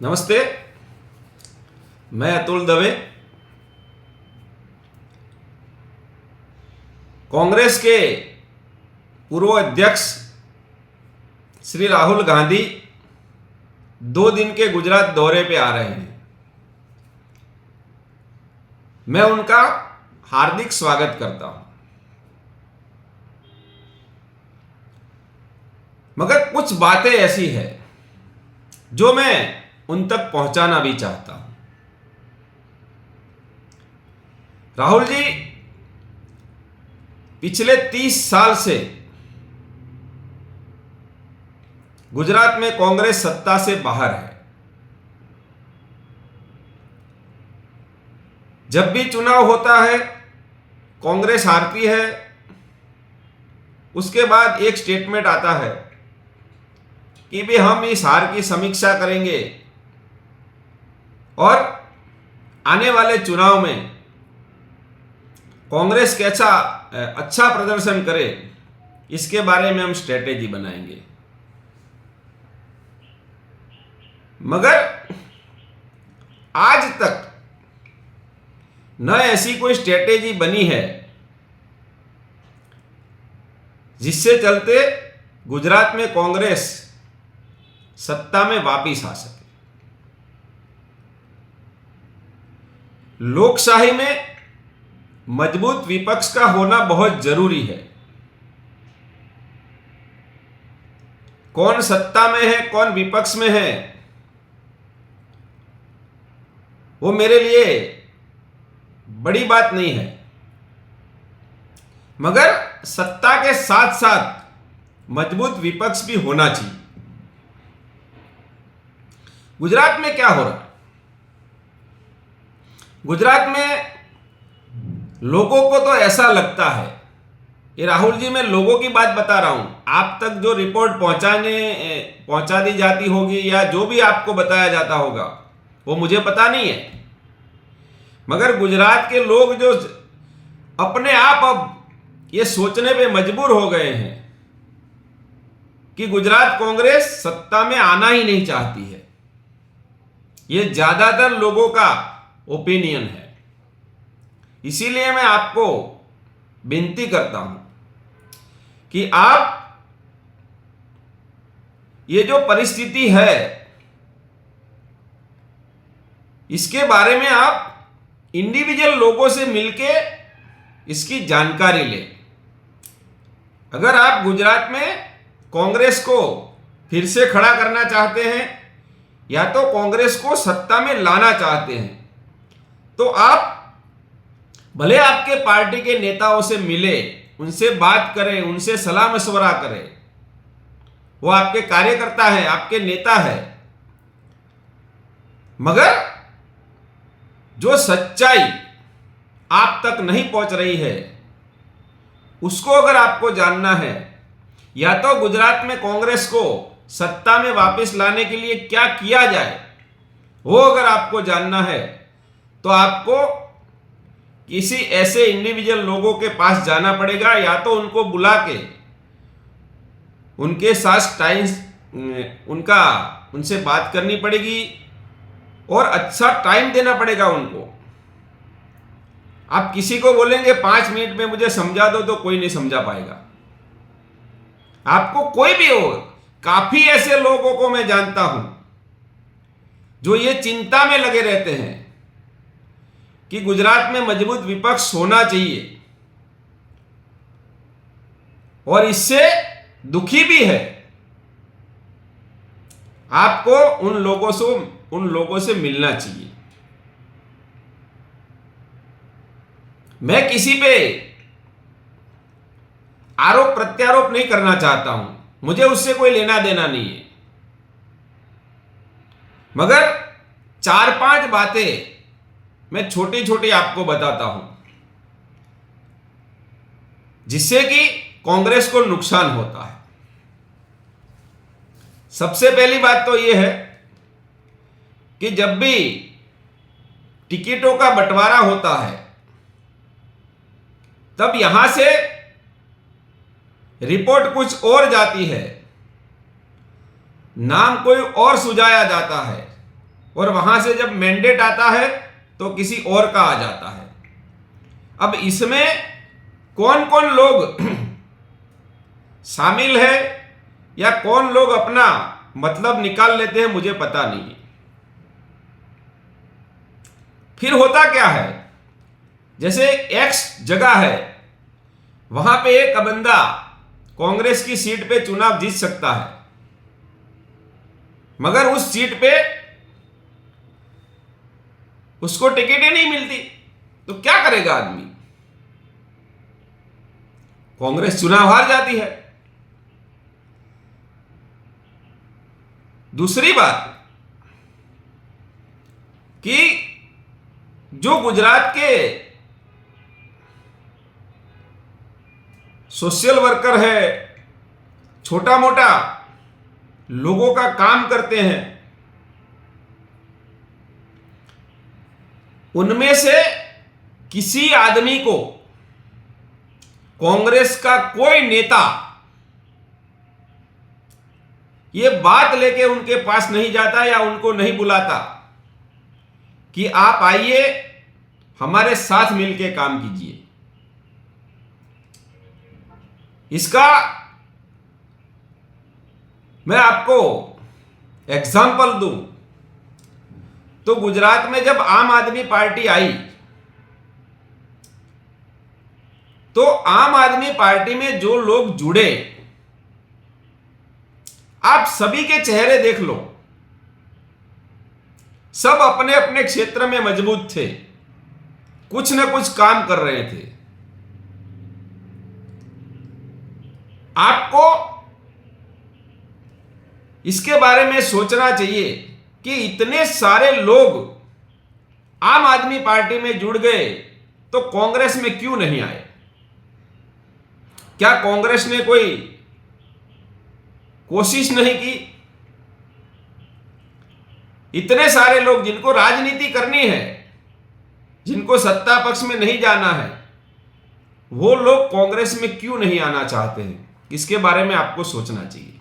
नमस्ते, मैं अतुल दवे। कांग्रेस के पूर्व अध्यक्ष श्री राहुल गांधी 2 दिन के गुजरात दौरे पे आ रहे हैं। मैं उनका हार्दिक स्वागत करता हूं, मगर कुछ बातें ऐसी है जो मैं उन तक पहुंचाना भी चाहता हूं। राहुल जी पिछले 30 साल से गुजरात में कांग्रेस सत्ता से बाहर है। जब भी चुनाव होता है कांग्रेस हारती है, उसके बाद एक स्टेटमेंट आता है कि भी हम इस हार की समीक्षा करेंगे और आने वाले चुनाव में कांग्रेस कैसा अच्छा प्रदर्शन करे इसके बारे में हम स्ट्रेटेजी बनाएंगे। मगर आज तक न ऐसी कोई स्ट्रेटेजी बनी है जिससे चलते गुजरात में कांग्रेस सत्ता में वापिस आ सके। लोकशाही में मजबूत विपक्ष का होना बहुत जरूरी है। कौन सत्ता में है कौन विपक्ष में है वो मेरे लिए बड़ी बात नहीं है, मगर सत्ता के साथ साथ मजबूत विपक्ष भी होना चाहिए। गुजरात में क्या हो रहा है? गुजरात में लोगों को तो ऐसा लगता है, ये राहुल जी मैं लोगों की बात बता रहा हूं, आप तक जो रिपोर्ट पहुंचा दी जाती होगी या जो भी आपको बताया जाता होगा वो मुझे पता नहीं है, मगर गुजरात के लोग जो अपने आप अब ये सोचने पे मजबूर हो गए हैं कि गुजरात कांग्रेस सत्ता में आना ही नहीं चाहती है। ये ज्यादातर लोगों का ओपिनियन है। इसीलिए मैं आपको विनती करता हूं कि आप ये जो परिस्थिति है इसके बारे में आप इंडिविजुअल लोगों से मिलके इसकी जानकारी लें। अगर आप गुजरात में कांग्रेस को फिर से खड़ा करना चाहते हैं या तो कांग्रेस को सत्ता में लाना चाहते हैं तो आप भले आपके पार्टी के नेताओं से मिले, उनसे बात करें, उनसे सलाह मशवरा करें। वो आपके कार्यकर्ता है, आपके नेता है, मगर जो सच्चाई आप तक नहीं पहुंच रही है उसको अगर आपको जानना है या तो गुजरात में कांग्रेस को सत्ता में वापस लाने के लिए क्या किया जाए वो अगर आपको जानना है तो आपको किसी ऐसे इंडिविजुअल लोगों के पास जाना पड़ेगा, या तो उनको बुला के उनके साथ उनसे बात करनी पड़ेगी और अच्छा टाइम देना पड़ेगा उनको। आप किसी को बोलेंगे 5 मिनट में मुझे समझा दो तो कोई नहीं समझा पाएगा। आपको कोई भी हो, काफी ऐसे लोगों को मैं जानता हूं जो ये चिंता में लगे रहते हैं कि गुजरात में मजबूत विपक्ष होना चाहिए और इससे दुखी भी है। आपको उन लोगों से मिलना चाहिए। मैं किसी पे आरोप प्रत्यारोप नहीं करना चाहता हूं, मुझे उससे कोई लेना देना नहीं है, मगर 4-5 बातें मैं छोटी छोटी आपको बताता हूं जिससे कि कांग्रेस को नुकसान होता है। सबसे पहली बात तो यह है कि जब भी टिकटों का बंटवारा होता है तब यहां से रिपोर्ट कुछ और जाती है, नाम कोई और सुझाया जाता है और वहां से जब मैंडेट आता है तो किसी और का आ जाता है। अब इसमें कौन कौन लोग शामिल है या कौन लोग अपना मतलब निकाल लेते हैं मुझे पता नहीं। फिर होता क्या है, जैसे एक्स जगह है, वहां पे एक बंदा कांग्रेस की सीट पे चुनाव जीत सकता है, मगर उस सीट पे उसको टिकट ही नहीं मिलती, तो क्या करेगा आदमी? कांग्रेस चुनाव हार जाती है। दूसरी बात कि जो गुजरात के सोशल वर्कर है, छोटा मोटा लोगों का काम करते हैं, उनमें से किसी आदमी को कांग्रेस का कोई नेता ये बात लेके उनके पास नहीं जाता या उनको नहीं बुलाता कि आप आइए हमारे साथ मिलकर काम कीजिए। इसका मैं आपको एग्जाम्पल दूं तो गुजरात में जब आम आदमी पार्टी आई तो आम आदमी पार्टी में जो लोग जुड़े, आप सभी के चेहरे देख लो, सब अपने अपने क्षेत्र में मजबूत थे, कुछ न कुछ काम कर रहे थे। आपको इसके बारे में सोचना चाहिए कि इतने सारे लोग आम आदमी पार्टी में जुड़ गए तो कांग्रेस में क्यों नहीं आए? क्या कांग्रेस ने कोई कोशिश नहीं की? इतने सारे लोग जिनको राजनीति करनी है, जिनको सत्ता पक्ष में नहीं जाना है, वो लोग कांग्रेस में क्यों नहीं आना चाहते हैं? इसके बारे में आपको सोचना चाहिए।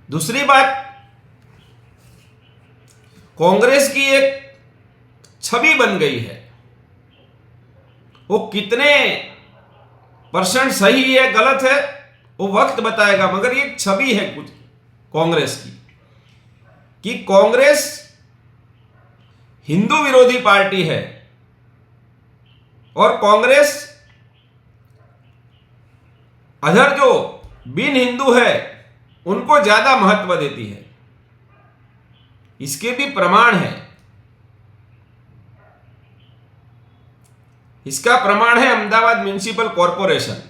दूसरी बात, कांग्रेस की एक छवि बन गई है, वो कितने परसेंट सही है गलत है वो वक्त बताएगा, मगर ये छवि है कुछ कांग्रेस की कि कांग्रेस हिंदू विरोधी पार्टी है और कांग्रेस अधर जो बिन हिंदू है उनको ज्यादा महत्व देती है। इसके भी प्रमाण है। इसका प्रमाण है अहमदाबाद म्युनिसिपल कॉरपोरेशन।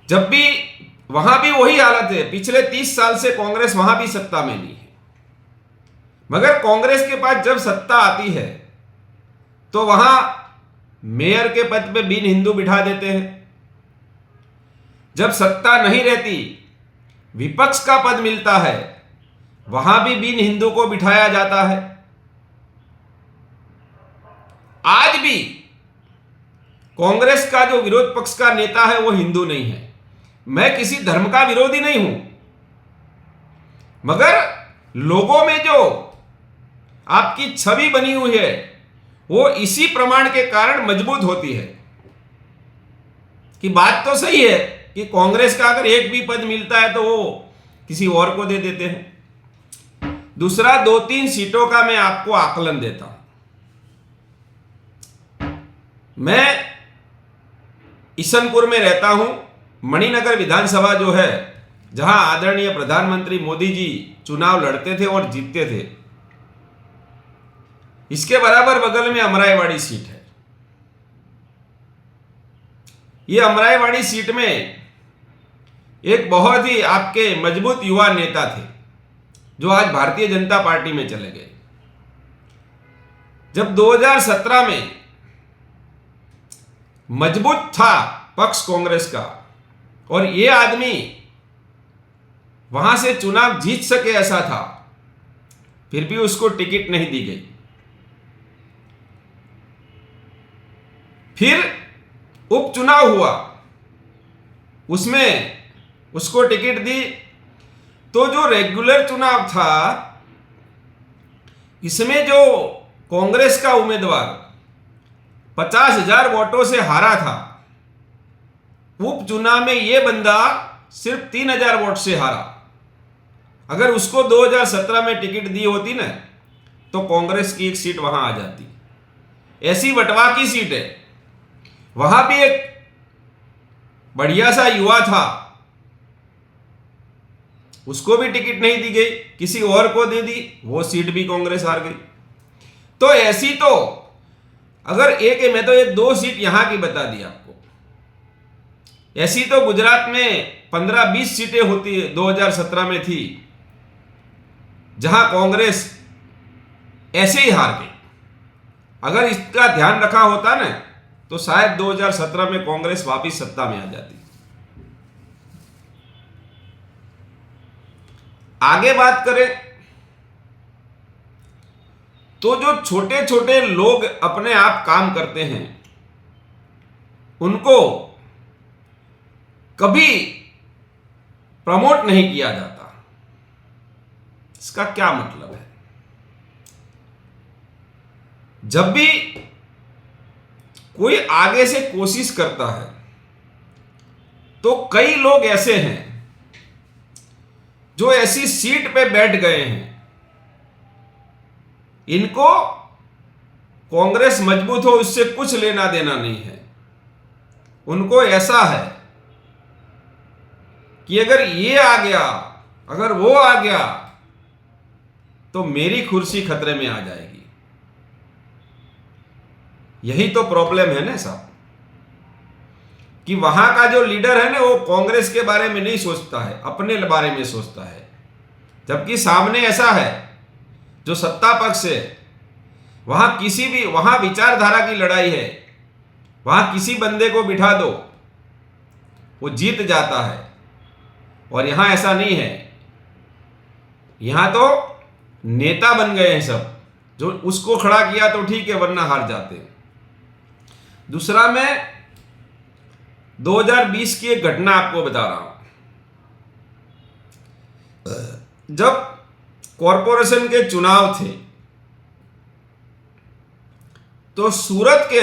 जब भी वहां भी वही हालत है, पिछले 30 साल से कांग्रेस वहां भी सत्ता में नहीं है, मगर कांग्रेस के पास जब सत्ता आती है तो वहां मेयर के पद पे बिन हिंदू बिठा देते हैं। जब सत्ता नहीं रहती, विपक्ष का पद मिलता है, वहां भी बिन हिंदू को बिठाया जाता है। आज भी कांग्रेस का जो विरोध पक्ष का नेता है वो हिंदू नहीं है। मैं किसी धर्म का विरोधी नहीं हूं, मगर लोगों में जो आपकी छवि बनी हुई है वो इसी प्रमाण के कारण मजबूत होती है कि बात तो सही है कि कांग्रेस का अगर एक भी पद मिलता है तो वो किसी और को दे देते हैं। दूसरा, 2-3 सीटों का मैं आपको आकलन देता हूं। मैं ईशनपुर में रहता हूं। मणिनगर विधानसभा जो है, जहां आदरणीय प्रधानमंत्री मोदी जी चुनाव लड़ते थे और जीतते थे, इसके बराबर बगल में अमराईवाड़ी सीट है। ये अमराईवाड़ी सीट में एक बहुत ही आपके मजबूत युवा नेता थे जो आज भारतीय जनता पार्टी में चले गए। जब 2017 में मजबूत था पक्ष कांग्रेस का और ये आदमी वहां से चुनाव जीत सके ऐसा था, फिर भी उसको टिकट नहीं दी गई। फिर उपचुनाव हुआ, उसमें उसको टिकट दी तो जो रेगुलर चुनाव था, इसमें जो कांग्रेस का उम्मीदवार 50,000 वोटों से हारा था, उपचुनाव में ये बंदा सिर्फ 3,000 वोट से हारा। अगर उसको 2017 में टिकट दी होती ना, तो कांग्रेस की एक सीट वहां आ जाती। ऐसी बटवा की सीट है, वहां भी एक बढ़िया सा युवा था, उसको भी टिकट नहीं दी गई, किसी और को दे दी, वो सीट भी कांग्रेस हार गई। तो ऐसी तो अगर मैं तो ये 2 सीट यहां की बता दी आपको, ऐसी तो गुजरात में 15-20 सीटें होती 2017 में थी, जहां कांग्रेस ऐसे ही हार गई। अगर इसका ध्यान रखा होता ना, तो शायद 2017 में कांग्रेस वापस सत्ता में आ जाती। आगे बात करें तो जो छोटे छोटे लोग अपने आप काम करते हैं, उनको कभी प्रमोट नहीं किया जाता। इसका क्या मतलब है? जब भी कोई आगे से कोशिश करता है, तो कई लोग ऐसे हैं जो ऐसी सीट पे बैठ गए हैं, इनको कांग्रेस मजबूत हो उससे कुछ लेना देना नहीं है। उनको ऐसा है कि अगर ये आ गया, अगर वो आ गया, तो मेरी कुर्सी खतरे में आ जाएगी। यही तो प्रॉब्लम है ना साहब, कि वहां का जो लीडर है ना, वो कांग्रेस के बारे में नहीं सोचता है, अपने बारे में सोचता है। जबकि सामने ऐसा है जो सत्ता पक्ष है, वहां विचारधारा की लड़ाई है, वहां किसी बंदे को बिठा दो, वो जीत जाता है। और यहां ऐसा नहीं है, यहां तो नेता बन गए हैं सब, जो उसको खड़ा किया तो ठीक है, वरना हार जाते हैं। दूसरा, मैं 2020 की एक घटना आपको बता रहा हूं। जब कॉरपोरेशन के चुनाव थे, तो सूरत के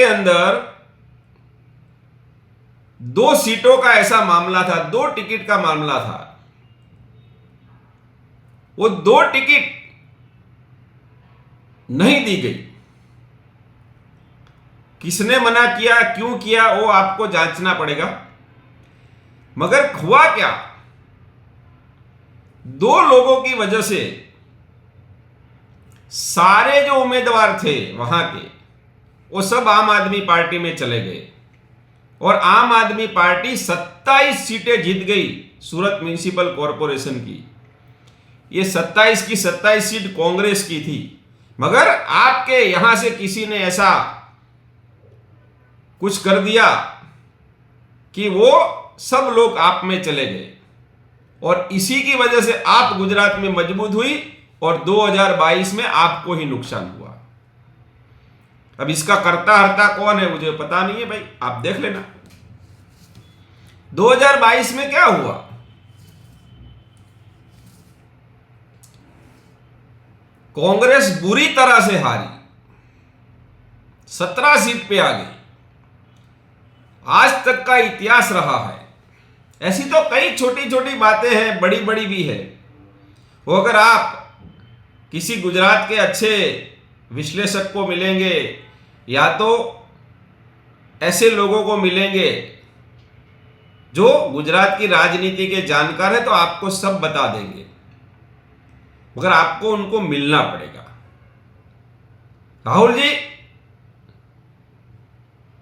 अंदर 2 सीटों का ऐसा मामला था, 2 टिकट का मामला था। वो 2 टिकट नहीं दी गई। किसने मना किया, क्यों किया, वो आपको जांचना पड़ेगा। मगर हुआ क्या, 2 लोगों की वजह से सारे जो उम्मीदवार थे वहां के, वो सब आम आदमी पार्टी में चले गए, और आम आदमी पार्टी 27 सीटें जीत गई सूरत म्युनिसिपल कॉरपोरेशन की। ये 27 की 27 सीट कांग्रेस की थी। मगर आपके यहां से किसी ने ऐसा कुछ कर दिया कि वो सब लोग आप में चले गए, और इसी की वजह से आप गुजरात में मजबूत हुई, और 2022 में आपको ही नुकसान हुआ। अब इसका करता हरता कौन है मुझे पता नहीं है भाई, आप देख लेना 2022 में क्या हुआ। कांग्रेस बुरी तरह से हारी, 17 सीट पे आ गई। आज तक का इतिहास रहा है। ऐसी तो कई छोटी छोटी बातें हैं, बड़ी बड़ी भी है। वो अगर आप किसी गुजरात के अच्छे विश्लेषक को मिलेंगे, या तो ऐसे लोगों को मिलेंगे जो गुजरात की राजनीति के जानकार है, तो आपको सब बता देंगे। मगर आपको उनको मिलना पड़ेगा। राहुल जी,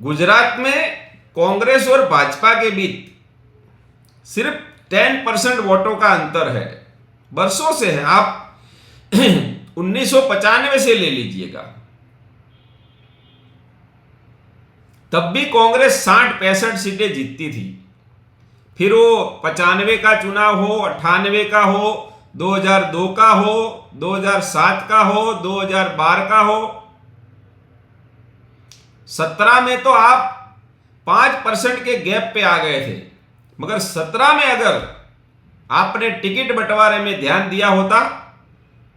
गुजरात में कांग्रेस और भाजपा के बीच सिर्फ 10% वोटों का अंतर है, वर्षों से है। आप 1995 से ले लीजिएगा, तब भी कांग्रेस 60-65 सीटें जीतती थी। फिर वो 95 का चुनाव हो, 98 का हो, 2002 का हो, 2007 का हो, 2012 का हो, 17 में तो आप 5% के गैप पे आ गए थे। मगर 17 में अगर आपने टिकट बंटवारे में ध्यान दिया होता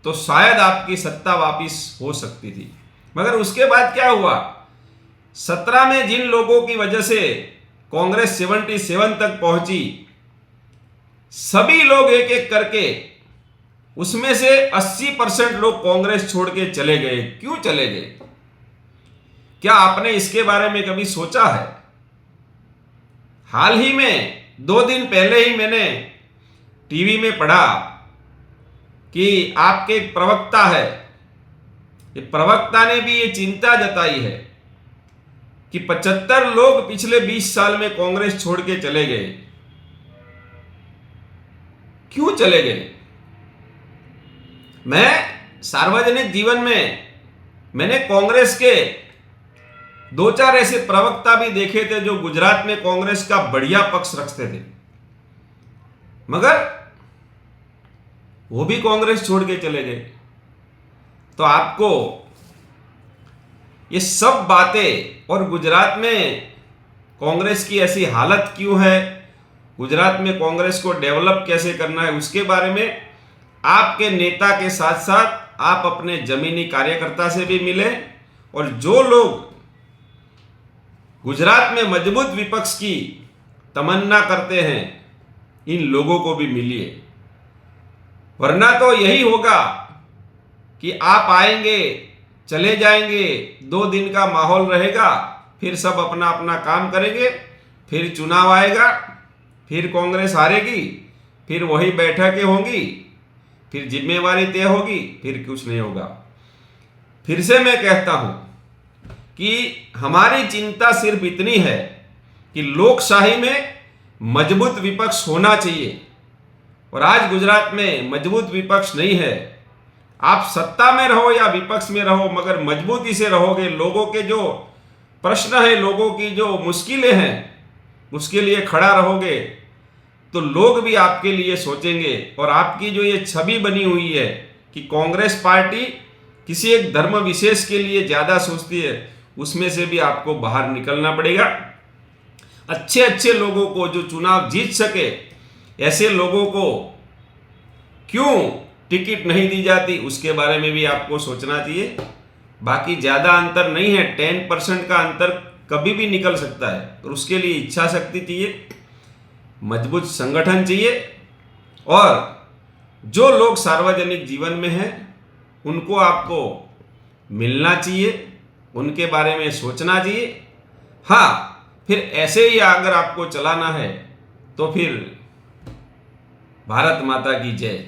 तो शायद आपकी सत्ता वापिस हो सकती थी। मगर उसके बाद क्या हुआ, 17 में जिन लोगों की वजह से कांग्रेस 77 तक पहुंची, सभी लोग एक एक करके उसमें से 80% लोग कांग्रेस छोड़ के चले गए। क्यों चले गए? क्या आपने इसके बारे में कभी सोचा है? हाल ही में 2 दिन पहले ही मैंने टीवी में पढ़ा कि आपके एक प्रवक्ता है, ये प्रवक्ता ने भी ये चिंता जताई है कि 75 लोग पिछले 20 साल में कांग्रेस छोड़ के चले गए। क्यों चले गए? मैं सार्वजनिक जीवन में मैंने कांग्रेस के 2-4 ऐसे प्रवक्ता भी देखे थे जो गुजरात में कांग्रेस का बढ़िया पक्ष रखते थे, मगर वो भी कांग्रेस छोड़ के चले गए। तो आपको ये सब बातें और गुजरात में कांग्रेस की ऐसी हालत क्यों है, गुजरात में कांग्रेस को डेवलप कैसे करना है, उसके बारे में आपके नेता के साथ साथ आप अपने जमीनी कार्यकर्ता से भी मिले और जो लोग गुजरात में मजबूत विपक्ष की तमन्ना करते हैं इन लोगों को भी मिलिए। वरना तो यही होगा कि आप आएंगे चले जाएंगे, 2 दिन का माहौल रहेगा, फिर सब अपना अपना काम करेंगे, फिर चुनाव आएगा, फिर कांग्रेस हारेगी, फिर वही बैठकें होंगी, फिर जिम्मेवारी तय होगी, फिर कुछ नहीं होगा। फिर से मैं कहता हूं कि हमारी चिंता सिर्फ इतनी है कि लोकशाही में मजबूत विपक्ष होना चाहिए और आज गुजरात में मजबूत विपक्ष नहीं है। आप सत्ता में रहो या विपक्ष में रहो, मगर मजबूती से रहोगे, लोगों के जो प्रश्न है, लोगों की जो मुश्किलें हैं, उसके लिए खड़ा रहोगे तो लोग भी आपके लिए सोचेंगे। और आपकी जो ये छवि बनी हुई है कि कांग्रेस पार्टी किसी एक धर्म विशेष के लिए ज़्यादा सोचती है, उसमें से भी आपको बाहर निकलना पड़ेगा। अच्छे अच्छे लोगों को जो चुनाव जीत सके, ऐसे लोगों को क्यों टिकट नहीं दी जाती, उसके बारे में भी आपको सोचना चाहिए। बाकी ज़्यादा अंतर नहीं है, 10% का अंतर कभी भी निकल सकता है और उसके लिए इच्छा शक्ति चाहिए, मजबूत संगठन चाहिए और जो लोग सार्वजनिक जीवन में हैं उनको आपको मिलना चाहिए, उनके बारे में सोचना चाहिए। हाँ, फिर ऐसे ही अगर आपको चलाना है तो फिर भारत माता की जय।